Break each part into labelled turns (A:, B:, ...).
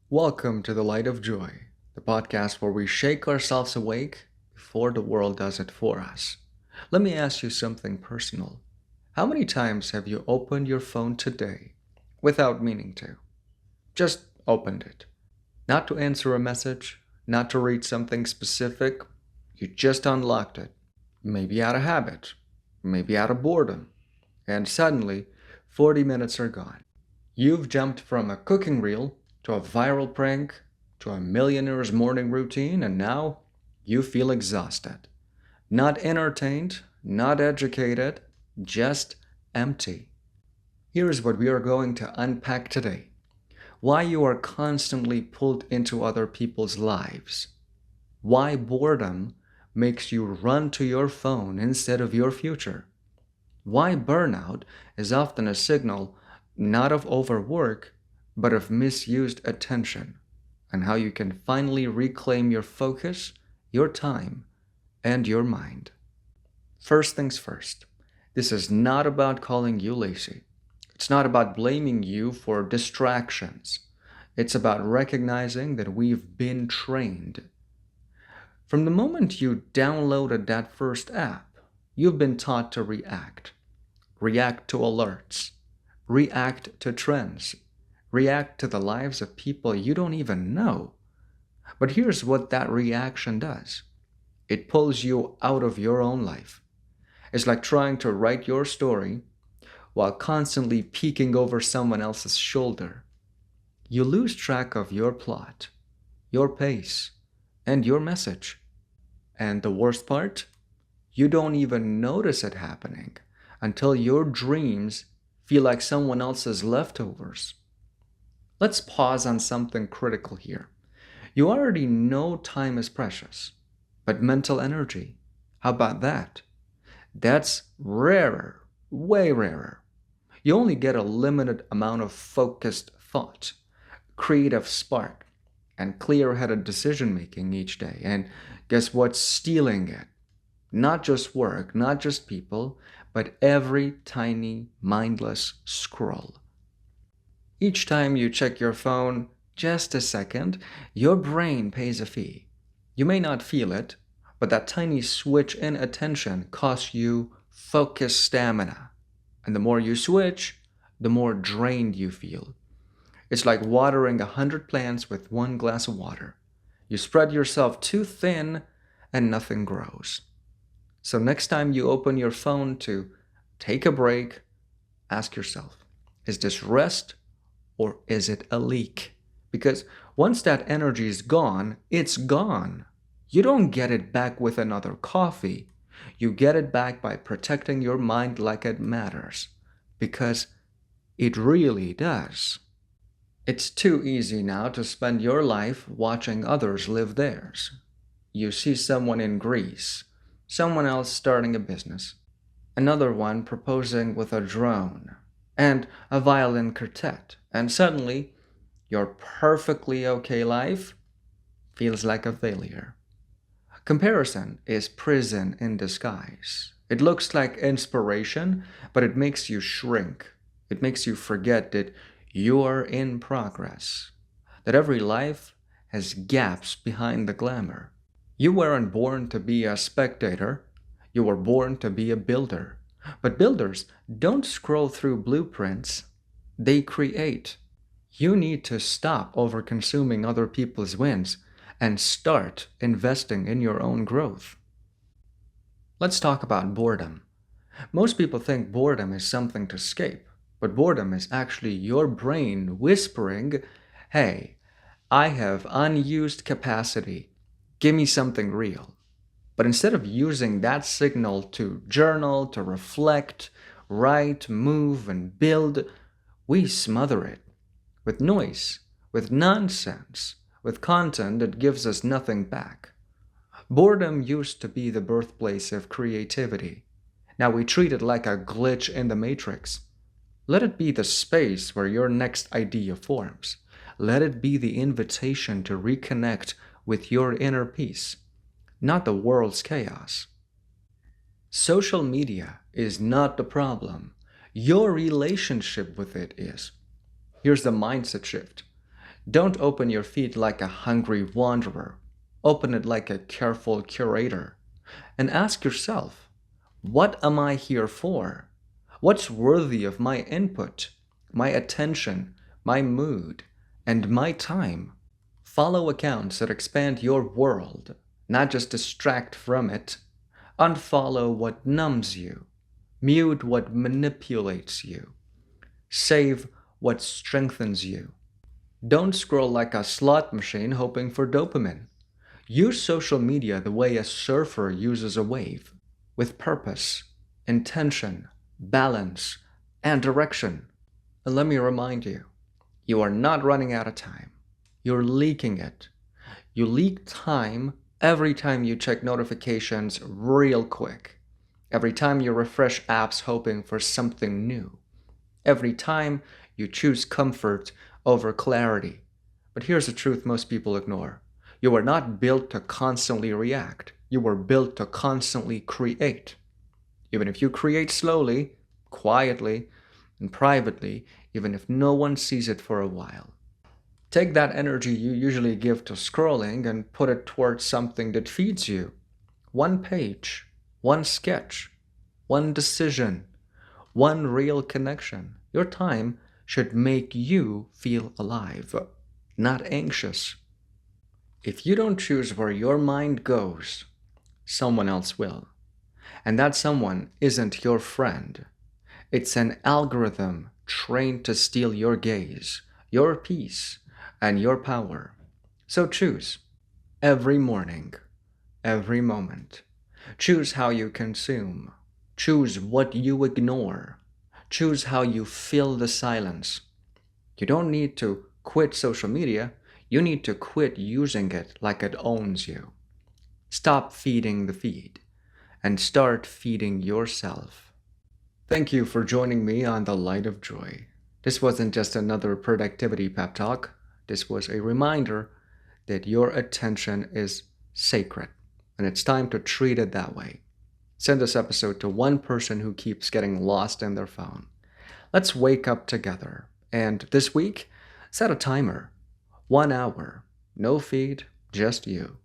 A: Welcome to the Light of Joy, the podcast where we shake ourselves awake before the world does it for us. Let me ask you something personal. How many times have you opened your phone today without meaning to? Just opened it. Not to answer a message, not to read something specific. You just unlocked it. Maybe out of habit, maybe out of boredom. And suddenly, 40 minutes are gone. You've jumped from a cooking reel to a viral prank to a millionaire's morning routine, and now you feel exhausted. Not entertained, not educated, just empty. Here's what we are going to unpack today: why you are constantly pulled into other people's lives, why boredom makes you run to your phone instead of your future, why burnout is often a signal not of overwork, but of misused attention, and how you can finally reclaim your focus, your time, and your mind. First things first, this is not about calling you lazy. It's not about blaming you for distractions. It's about recognizing that we've been trained. From the moment you downloaded that first app, you've been taught to react. React to alerts. React to trends. React to the lives of people you don't even know. But here's what that reaction does: it pulls you out of your own life. It's like trying to write your story while constantly peeking over someone else's shoulder. You lose track of your plot, your pace, and your message. And the worst part? You don't even notice it happening until your dreams feel like someone else's leftovers. Let's pause on something critical here. You already know time is precious, but mental energy, how about that? That's rarer, way rarer. You only get a limited amount of focused thought, creative spark, and clear-headed decision-making each day. And guess what's stealing it? Not just work, not just people, but every tiny, mindless scroll. Each time you check your phone, just a second, your brain pays a fee. You may not feel it, but that tiny switch in attention costs you focus stamina. And the more you switch, the more drained you feel. It's like watering 100 plants with one glass of water. You spread yourself too thin and nothing grows. So next time you open your phone to take a break, ask yourself, is this rest or is it a leak? Because once that energy is gone, it's gone. You don't get it back with another coffee. You get it back by protecting your mind like it matters. Because it really does. It's too easy now to spend your life watching others live theirs. You see someone in Greece, someone else starting a business, another one proposing with a drone, and a violin quartet, and suddenly your perfectly okay life feels like a failure. Comparison is prison in disguise. It looks like inspiration, but it makes you shrink. It makes you forget that you are in progress, that every life has gaps behind the glamour. You weren't born to be a spectator, you were born to be a builder. But builders don't scroll through blueprints, they create. You need to stop over-consuming other people's wins and start investing in your own growth. Let's talk about boredom. Most people think boredom is something to escape, but boredom is actually your brain whispering, hey, I have unused capacity. Give me something real. But instead of using that signal to journal, to reflect, write, move, and build, we smother it with noise, with nonsense, with content that gives us nothing back. Boredom used to be the birthplace of creativity. Now we treat it like a glitch in the matrix. Let it be the space where your next idea forms. Let it be the invitation to reconnect with your inner peace, not the world's chaos. Social media is not the problem. Your relationship with it is. Here's the mindset shift. Don't open your feed like a hungry wanderer. Open it like a careful curator. And ask yourself, what am I here for? What's worthy of my input, my attention, my mood, and my time? Follow accounts that expand your world, not just distract from it. Unfollow what numbs you. Mute what manipulates you. Save what strengthens you. Don't scroll like a slot machine hoping for dopamine. Use social media the way a surfer uses a wave, with purpose, intention, balance, and direction. And let me remind you, you are not running out of time. You're leaking it. You leak time every time you check notifications real quick. Every time you refresh apps hoping for something new. Every time you choose comfort over clarity. But here's the truth most people ignore. You were not built to constantly react. You were built to constantly create. Even if you create slowly, quietly, and privately, even if no one sees it for a while. Take that energy you usually give to scrolling and put it towards something that feeds you. One page, one sketch, one decision, one real connection. Your time should make you feel alive, not anxious. If you don't choose where your mind goes, someone else will. And that someone isn't your friend. It's an algorithm trained to steal your gaze, your peace, and your power. So choose every morning, every moment. Choose how you consume. Choose what you ignore. Choose how you fill the silence. You don't need to quit social media. You need to quit using it like it owns you. Stop feeding the feed and start feeding yourself. Thank you for joining me on The Light of Joy. This wasn't just another productivity pep talk. This was a reminder that your attention is sacred, and it's time to treat it that way. Send this episode to one person who keeps getting lost in their phone. Let's wake up together. And this week, set a timer. 1 hour. No feed, just you.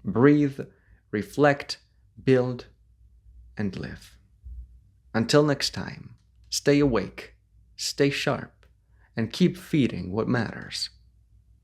A: Breathe, reflect, build, and live. Until next time, stay awake, stay sharp, and keep feeding what matters.